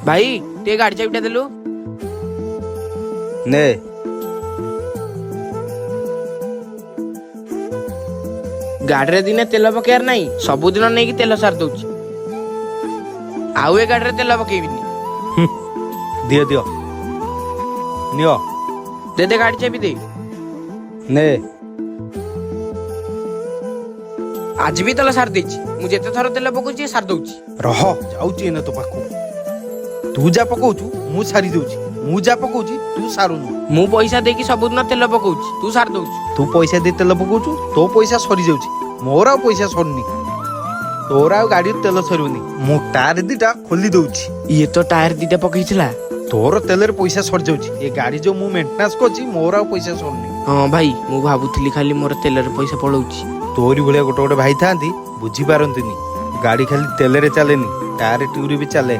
भाई टे गाड़ी चाबिटा देलु ନେ गाड़ी दिने तेल पकेयार नहीं सबुदिन नहीं तेल सार दउची आउ ए गाड़ी तेल पकेबिनी ଦିଅ ଦିଅ ନିଅ दे दे गाड़ी चाबी दे ନେ आज भी तेल सार देची मु जेते थर तेल पकउची सार दउची ରହ ଯାଉଛି ଏନେ ତୋ ପାଖକୁ ତୁ ଯା ପକଉଛୁ ମୁଁ ସାରି ଦଉଛି ମୁଁ ଯା ପକଉଛି ତୁ ସାରୁନୁ मु पैसा देकी सबुदिन तेल पकउची तू सार दउची ତୁ ପଇସା ଦେଇ ତେଲ ପକଉଛୁ ତୋ ପଇସା ସରିଯାଉଛି ମୋର ଆଉ ପଇସା ସରୁନି ତୋର ଆଉ ଗାଡିରୁ ତେଲ ସରିବନି ମୁଁ ଟାୟାର ଦିଟା ଖୋଲି ଦଉଛି ये तो टायर दीटा पकईथिला ତୋର ତେଲରେ ପଇସା ସରିଯାଉଛି ଏ ଗାଡି ଯୋଉ ମୁଁ ମେଣ୍ଟେନାନ୍ସ କରୁଛି ମୋର ଆଉ ପଇସା ସରୁନି हाँ भाई मु भाबुथिली खाली मोर तेलर पैसा पळउची ତୋରି ଭଳିଆ ଗୋଟେ ଗୋଟେ ଭାଇ ଥାନ୍ତି ବୁଝିପାରନ୍ତିନି ଗାଡି ଖାଲି ତେଲରେ ଚାଲେନି ଟାୟାର ଟ୍ୟୁବରେ ବି ଚାଲେ